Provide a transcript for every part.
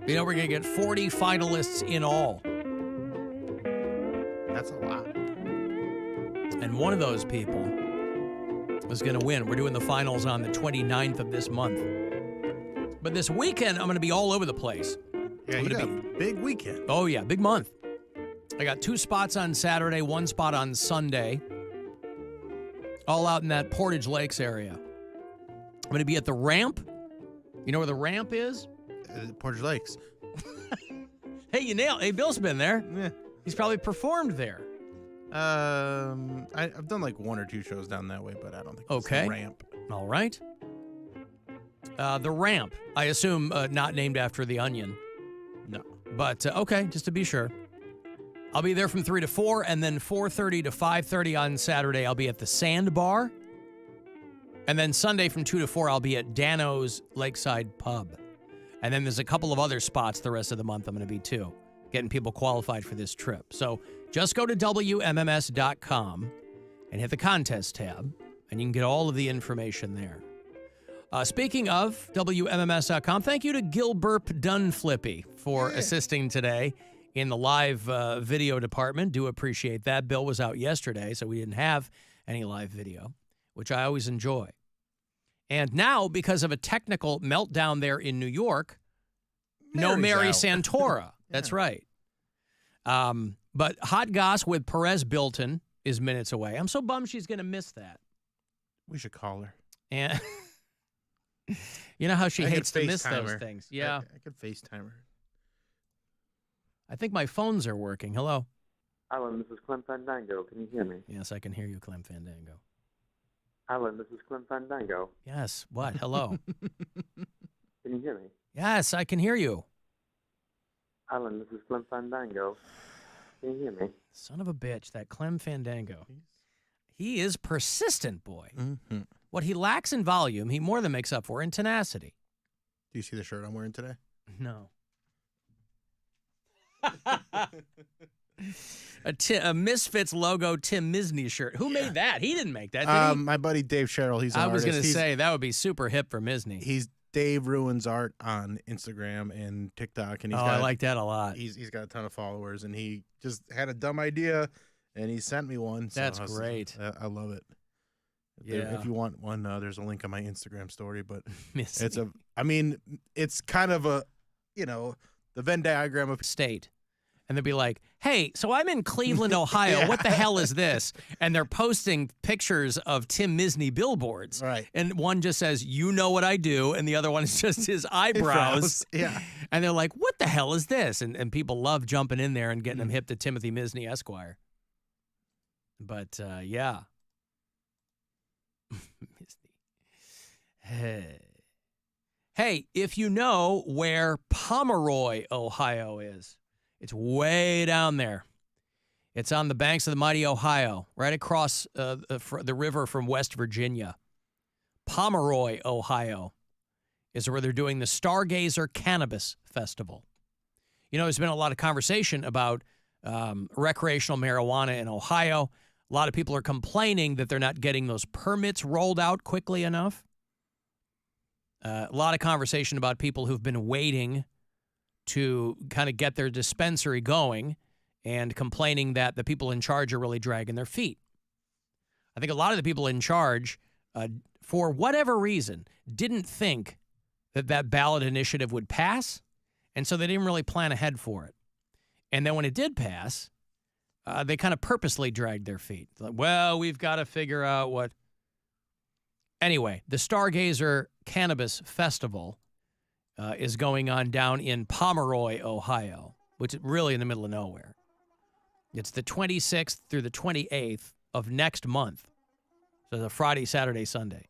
You know, we're going to get 40 finalists in all. That's a lot. And one of those people is going to win. We're doing the finals on the 29th of this month. But this weekend, I'm going to be all over the place. Yeah, you got a big weekend. Oh, yeah, big month. I got 2 spots on Saturday, 1 spot on Sunday. All out in that Portage Lakes area. I'm going to be at the Ramp. You know where the Ramp is? Portage Lakes. Hey, you nailed. Hey, Bill's been there. Yeah. He's probably performed there. I've done like 1 or 2 shows down that way, but I don't think it's the Ramp. All right. The Ramp, I assume not named after the Onion. No. But, okay, just to be sure. I'll be there from 3 to 4, and then 4:30 to 5:30 on Saturday, I'll be at the Sandbar. And then Sunday from 2 to 4, I'll be at Dano's Lakeside Pub. And then there's a couple of other spots the rest of the month I'm going to be, too, getting people qualified for this trip. So just go to WMMS.com and hit the contest tab, and you can get all of the information there. Speaking of WMMS.com, thank you to Gilbert Dunflippy for assisting today in the live video department. Do appreciate that. Bill was out yesterday, so we didn't have any live video, which I always enjoy. And now, because of a technical meltdown there in New York, no Mary Santora. That's right. But Hot Goss with Perez Bilton is minutes away. I'm so bummed she's going to miss that. We should call her. And you know how she hates to miss FaceTime those her. things. Yeah. I could FaceTime her. I think my phones are working. Hello. Alan, this is Clem Fandango. Can you hear me? Yes, I can hear you, Clem Fandango. Alan, this is Clem Fandango. Yes. What? Hello. Can you hear me? Yes, I can hear you. Alan, this is Clem Fandango. Can you hear me? Son of a bitch, that Clem Fandango. He is persistent, boy. Mm-hmm. What he lacks in volume, he more than makes up for in tenacity. Do you see the shirt I'm wearing today? No. A Misfits logo Tim Misny shirt. Who made that? He didn't make that, did he? My buddy Dave Sherrill. He's an I was artist. going to say, that would be super hip for Misny. He's Dave Ruins Art on Instagram and TikTok. And I like that a lot. He's got a ton of followers, and he just had a dumb idea, and he sent me one. So That's great. I love it. Yeah. If you want one, there's a link on my Instagram story. But Misny. it's kind of a, the Venn diagram of state. And they'll be like, hey, so I'm in Cleveland, Ohio. Yeah. What the hell is this? And they're posting pictures of Tim Misny billboards. Right. And one just says, you know what I do. And the other one is just his eyebrows. Yeah. And they're like, what the hell is this? And people love jumping in there and getting them hip to Timothy Misny, Esquire. But, yeah. Misny. Hey, if you know where Pomeroy, Ohio is, it's way down there. It's on the banks of the mighty Ohio, right across the river from West Virginia. Pomeroy, Ohio, is where they're doing the Stargazer Cannabis Festival. You know, there's been a lot of conversation about recreational marijuana in Ohio. A lot of people are complaining that they're not getting those permits rolled out quickly enough. A lot of conversation about people who've been waiting to kind of get their dispensary going and complaining that the people in charge are really dragging their feet. I think a lot of the people in charge, for whatever reason, didn't think that ballot initiative would pass, and so they didn't really plan ahead for it. And then when it did pass, they kind of purposely dragged their feet. Like, well, we've got to figure out what. Anyway, the Stargazer Cannabis Festival is going on down in Pomeroy, Ohio, which is really in the middle of nowhere. It's the 26th through the 28th of next month. So the Friday, Saturday, Sunday.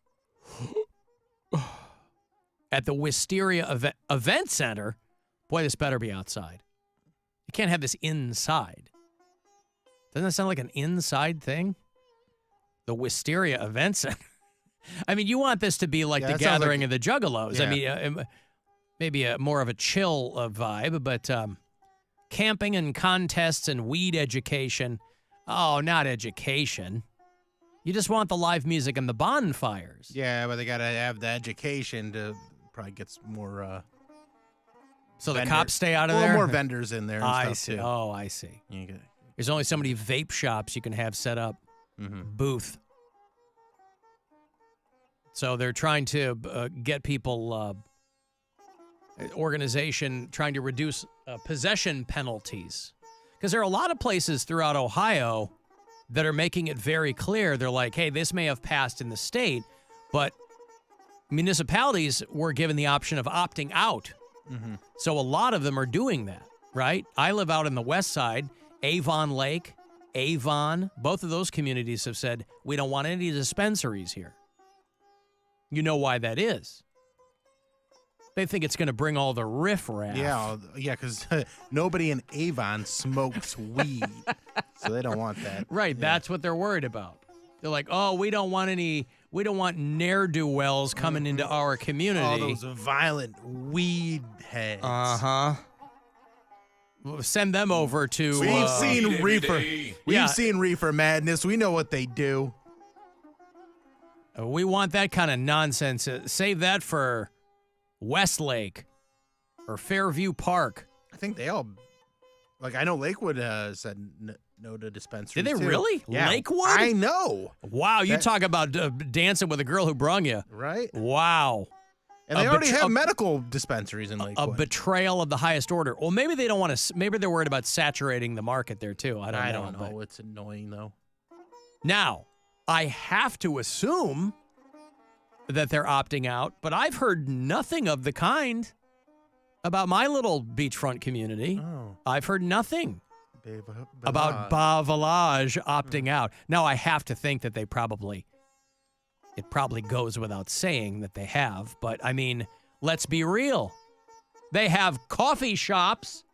At the Wisteria Event Center. Boy, this better be outside. You can't have this inside. Doesn't that sound like an inside thing? The Wisteria Event Center. I mean, you want this to be like the gathering of the Juggalos. Yeah. I mean, maybe more of a chill vibe, but camping and contests and weed education. Oh, not education. You just want the live music and the bonfires. Yeah, but they got to have the education to probably get some more. So the cops stay out of a there? little more vendors in there and I stuff, see. too. Oh, I see. You get- There's only so many vape shops you can have set up. Booth. So they're trying to get people, organization trying to reduce possession penalties. Because there are a lot of places throughout Ohio that are making it very clear. They're like, hey, this may have passed in the state, but municipalities were given the option of opting out. So a lot of them are doing that, right? I live out in the west side, Avon Lake, Avon. Both of those communities have said, we don't want any dispensaries here. You know why that is. They think it's going to bring all the riffraff. Yeah, because nobody in Avon smokes weed, so they don't want that. Right, Yeah. that's what they're worried about. They're like, oh, we don't want ne'er-do-wells coming into our community. All those violent weed heads. Uh-huh. We'll send them over to... We've seen reefer. Yeah. We've seen reefer madness. We know what they do. We want that kind of nonsense. Save that for Westlake or Fairview Park. I think they all, like, I know Lakewood said no to dispensaries. Did they too. really? Yeah. Lakewood? I know. Wow, you talk about dancing with a girl who brung you. Right? Wow. And they already have medical dispensaries in A Lakewood. betrayal of the highest order. Well, maybe they don't want to. Maybe they're worried about saturating the market there too. I don't know. But it's annoying though. Now, I have to assume that they're opting out, but I've heard nothing of the kind about my little beachfront community. Oh. I've heard nothing about Bavalage opting out. Now, I have to think that it probably goes without saying that they have, but I mean, let's be real. They have coffee shops.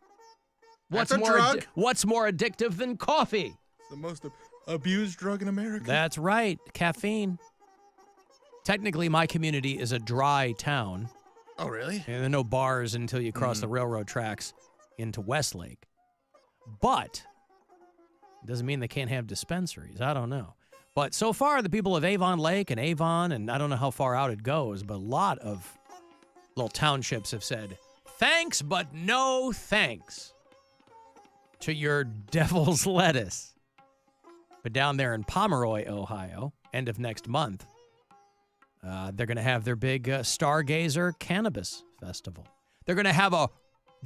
That's a drug. What's more addictive than coffee? It's the most abused drug in America. That's right, caffeine. Technically, my community is a dry town. Oh, really? And there are no bars until you cross the railroad tracks into Westlake. But it doesn't mean they can't have dispensaries. I don't know. But so far, the people of Avon Lake and Avon, and I don't know how far out it goes, but a lot of little townships have said, thanks, but no thanks to your devil's lettuce. But down there in Pomeroy, Ohio, end of next month, they're going to have their big Stargazer Cannabis Festival. They're going to have a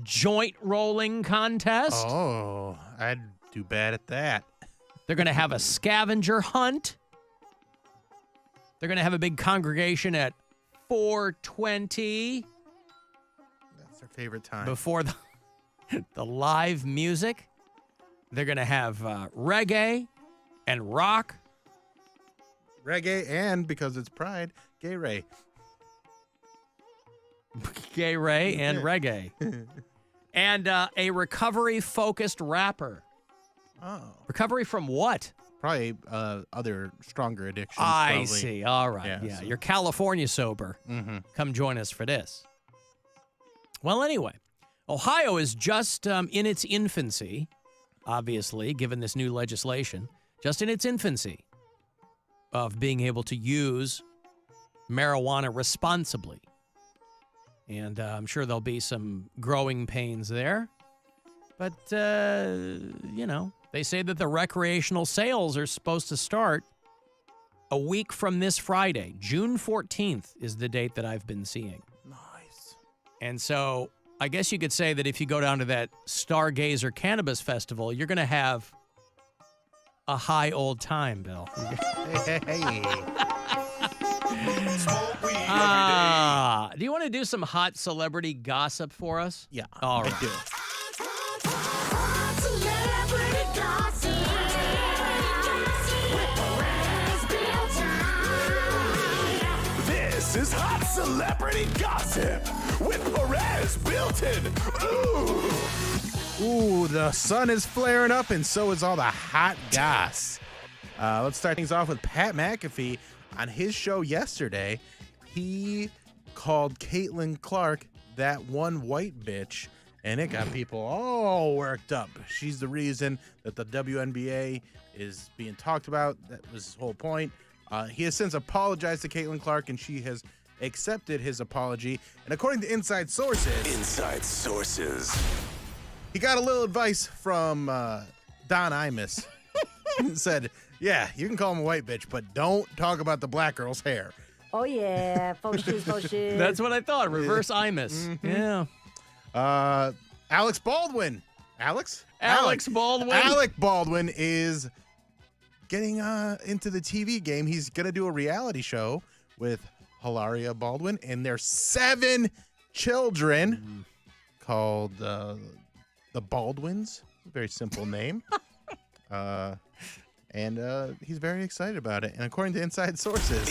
joint rolling contest. Oh, I'd do bad at that. They're going to have a scavenger hunt. They're going to have a big congregation at 4:20. That's their favorite time. Before the live music. They're going to have reggae and rock. Reggae and, because it's Pride, Gay Ray. Gay Ray and reggae. And a recovery-focused rapper. Oh. Recovery from what? Probably other stronger addictions. I probably. see. All right. Yeah. so- You're California sober. Mm-hmm. Come join us for this. Well, anyway, Ohio is just in its infancy, obviously, given this new legislation, just in its infancy of being able to use marijuana responsibly. And I'm sure there'll be some growing pains there. But, they say that the recreational sales are supposed to start a week from this Friday. June 14th is the date that I've been seeing. Nice. And so I guess you could say that if you go down to that Stargazer Cannabis Festival, you're going to have a high old time, Bill. Hey. Do you want to do some hot celebrity gossip for us? Yeah. All right. I do. This is Hot Celebrity Gossip with Perez, Bilton. Ooh, the sun is flaring up, and so is all the hot goss. Let's start things off with Pat McAfee. On his show yesterday, he called Caitlin Clark that one white bitch, and it got people all worked up. She's the reason that the WNBA is being talked about. That was his whole point. He has since apologized to Caitlin Clark, and she has accepted his apology. And according to inside sources, he got a little advice from Don Imus. Said, yeah, you can call him a white bitch, but don't talk about the black girl's hair. Oh, yeah. Faux shoes, faux shoes. That's what I thought. Reverse Imus. Yeah. Alex Baldwin. Alex Baldwin. Alec Baldwin is getting into the TV game. He's going to do a reality show with Hilaria Baldwin and their 7 children called The Baldwins. Very simple name. And he's very excited about it. And according to inside sources,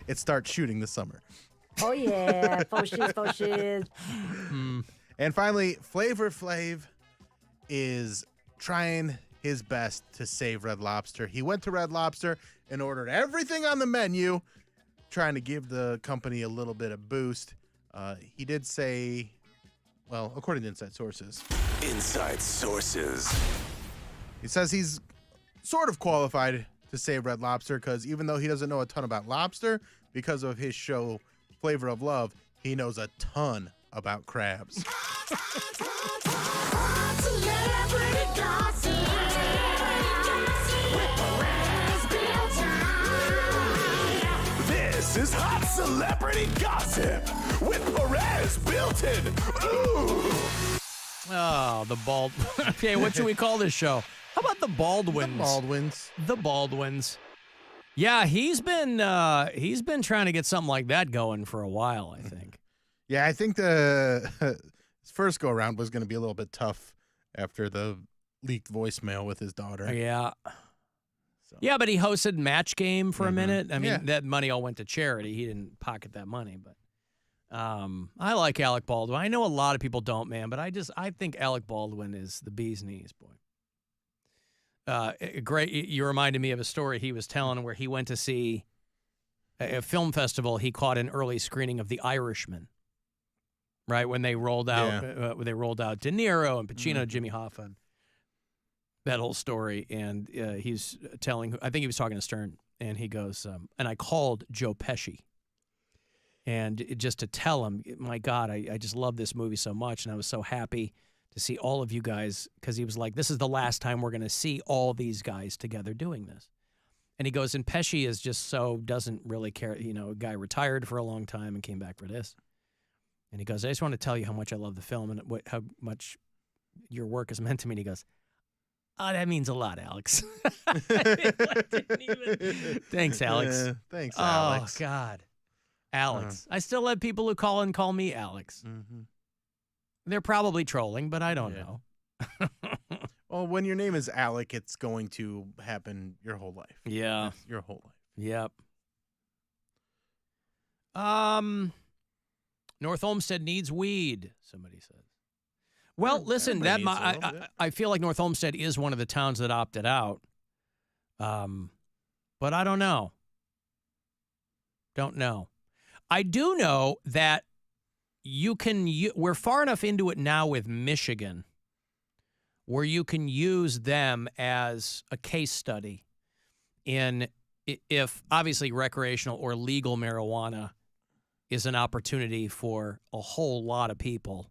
it starts shooting this summer. Oh, yeah. Faux shoes, faux shoes. And finally, Flavor Flav is trying his best to save Red Lobster. He went to Red Lobster and ordered everything on the menu, trying to give the company a little bit of boost. He did say, well, according to inside sources, he says he's sort of qualified to save Red Lobster because even though he doesn't know a ton about lobster, because of his show Flavor of Love, he knows a ton about crabs. This is Hot Celebrity Gossip with Perez, Bilton. Ooh. Oh, the bald. Okay, what should we call this show? How about the Baldwins? The Baldwins. Yeah, he's been trying to get something like that going for a while, I think. Yeah, I think his first go around was going to be a little bit tough after the leaked voicemail with his daughter. Yeah. So. Yeah, but he hosted Match Game for a minute. I mean, that money all went to charity. He didn't pocket that money, but I like Alec Baldwin. I know a lot of people don't, man, but I think Alec Baldwin is the bee's knees, boy. Great. You reminded me of a story he was telling where he went to see a film festival. He caught an early screening of The Irishman, right when they rolled out De Niro and Pacino, Jimmy Hoffa, that whole story. And he's telling, I think he was talking to Stern, and he goes, and I called Joe Pesci. And just to tell him, my God, I just love this movie so much, and I was so happy to see all of you guys, because he was like, this is the last time we're going to see all these guys together doing this. And he goes, and Pesci is just doesn't really care. You know, a guy retired for a long time and came back for this. And he goes, I just want to tell you how much I love the film and how much your work has meant to me. And he goes, oh, that means a lot, Alex. Thanks, Alex. Thanks, Alex. Oh, God. Alex. I still have people who call me Alex. Mm-hmm. They're probably trolling, but I don't know. Well, when your name is Alec, it's going to happen your whole life. Yeah. Your whole life. Yep. North Olmsted needs weed, somebody says. Well, listen, I feel like North Olmsted is one of the towns that opted out. But I don't know. Don't know. I do know that we're far enough into it now with Michigan where you can use them as a case study in if obviously recreational or legal marijuana is an opportunity for a whole lot of people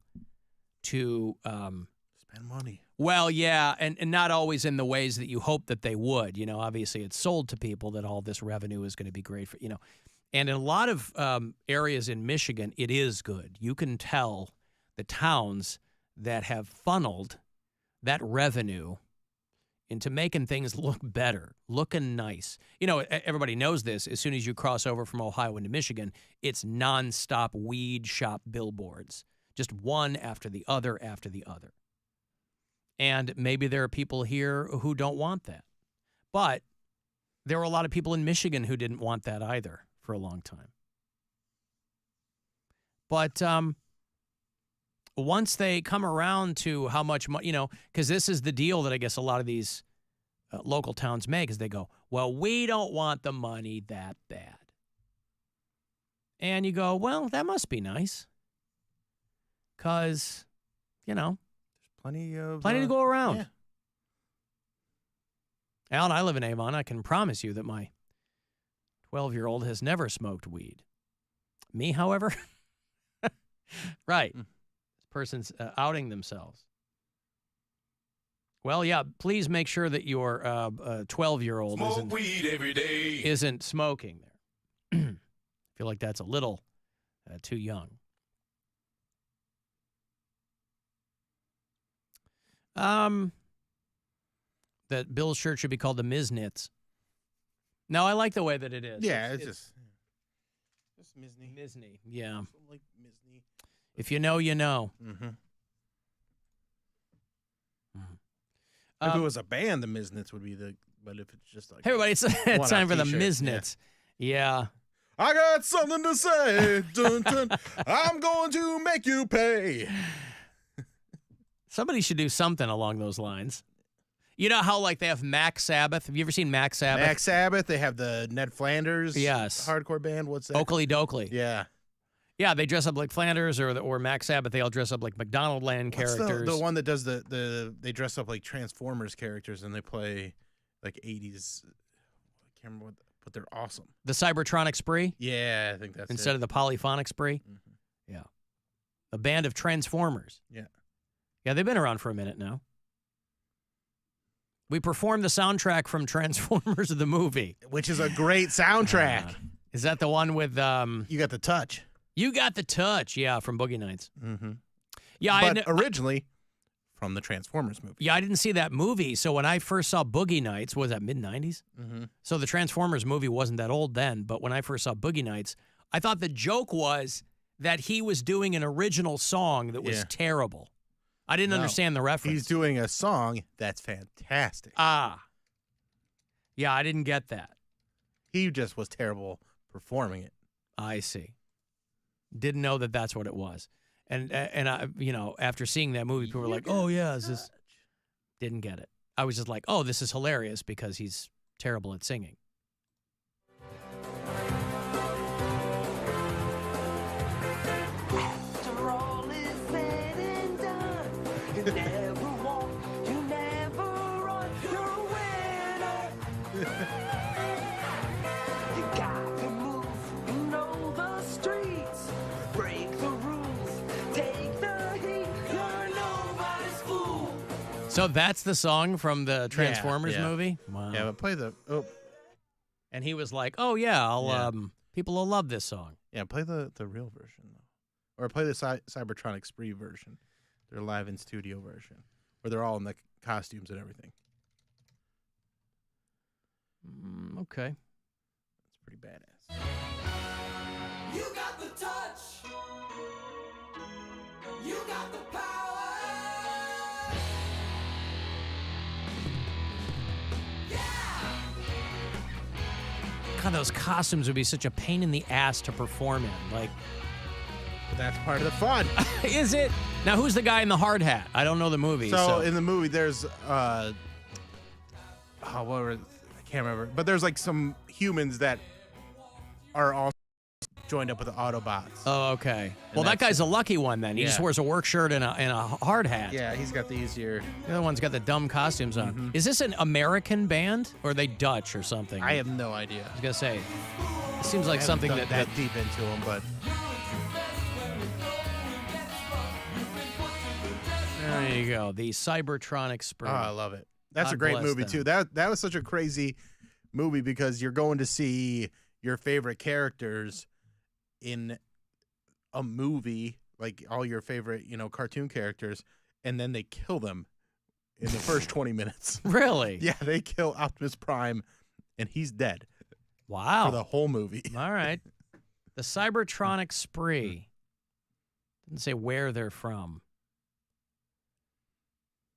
to spend money. Well, yeah, and not always in the ways that you hope that they would. You know, obviously it's sold to people that all this revenue is going to be great for, And in a lot of areas in Michigan, it is good. You can tell the towns that have funneled that revenue into making things look better, looking nice. Everybody knows this. As soon as you cross over from Ohio into Michigan, it's nonstop weed shop billboards, just one after the other after the other. And maybe there are people here who don't want that. But there are a lot of people in Michigan who didn't want that either for a long time. But once they come around to how much money, because this is the deal that I guess a lot of these local towns make, is they go, well, we don't want the money that bad. And you go, well, that must be nice. because, Plenty to go around. Yeah. Alan, I live in Avon. I can promise you that my 12-year-old has never smoked weed. Me, however, right. This person's outing themselves. Well, yeah, please make sure that your 12-year-old Smoke weed every day. isn't smoking there. I feel like that's a little too young. That Bill's shirt should be called the Miznits. No, I like the way that it is. Yeah, it's just Misney. Misney. Yeah. Like Misney. If you know, you know. Mm-hmm. If it was a band, the Miznits would be the. But if it's just like, Hey, everybody, it's time for the t-shirt, Miznits. Yeah. I got something to say. Dun, dun. I'm going to make you pay. Somebody should do something along those lines. You know how like they have Mac Sabbath? Have you ever seen Mac Sabbath? Mac Sabbath. They have the Ned Flanders. Yes. Hardcore band. What's that? Oakley Dokley. Yeah. Yeah, they dress up like Flanders or Mac Sabbath. They all dress up like McDonald Land What's characters. the one that does they dress up like Transformers characters and they play like 80s. I can't remember but they're awesome. The Cybertronic Spree? Yeah, I think that's Instead of the Polyphonic Spree? Mm-hmm. Yeah. A band of Transformers. Yeah. Yeah, they've been around for a minute now. We performed the soundtrack from Transformers the movie. Which is a great soundtrack. Is that the one with You Got the Touch. You Got the Touch? Yeah, from Boogie Nights. Mm-hmm. Yeah, but originally from the Transformers movie. Yeah, I didn't see that movie. So when I first saw Boogie Nights, was that mid-90s? Mm-hmm. So the Transformers movie wasn't that old then, but when I first saw Boogie Nights, I thought the joke was that he was doing an original song that was terrible. I didn't understand the reference. He's doing a song that's fantastic. Yeah, I didn't get that. He just was terrible performing it. I see. Didn't know that that's what it was. And I, after seeing that movie, people were like, "Oh yeah, is this?" Didn't get it. I was just like, "Oh, this is hilarious because he's terrible at singing." After all is said and done, you never walk, you never run, you're a winner. You got to move, you know the streets, break the rules, take the heat, you're nobody's fool. So that's the song from the Transformers movie? Wow. Yeah, but play the And he was like, "Oh yeah, I'll people will love this song." play the real version though. Or play the Cybertronic Spree version. Their live in studio version. Where they're all in the costumes and everything. Okay. It's pretty badass. You got the touch, you got the power. God, those costumes would be such a pain in the ass to perform in. Like, But that's part of the fun. is it? Now, who's the guy in the hard hat? I don't know the movie. So in the movie, there's I can't remember, but there's like some humans that are all joined up with the Autobots. Oh, okay. Well, that guy's a lucky one then. He just wears a work shirt and a hard hat. Yeah, he's got the easier. The other one's got the dumb costumes on. Is this an American band or are they Dutch or something? I have no idea. I was gonna say, it seems like I haven't something dug that deep into them, but there you go. The Cybertronic Spree. oh, I love it. That's God a great bless movie them. too. That was such a crazy movie because you're going to see your favorite characters in a movie, like all your favorite, cartoon characters, and then they kill them in the first 20 minutes. Really? Yeah, they kill Optimus Prime, and he's dead Wow. for the whole movie. All right. The Cybertronic Spree. Didn't say where they're from.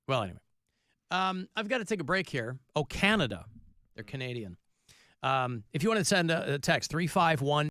Well, anyway. I've got to take a break here. Oh, Canada. They're Canadian. If you want to send a text, 351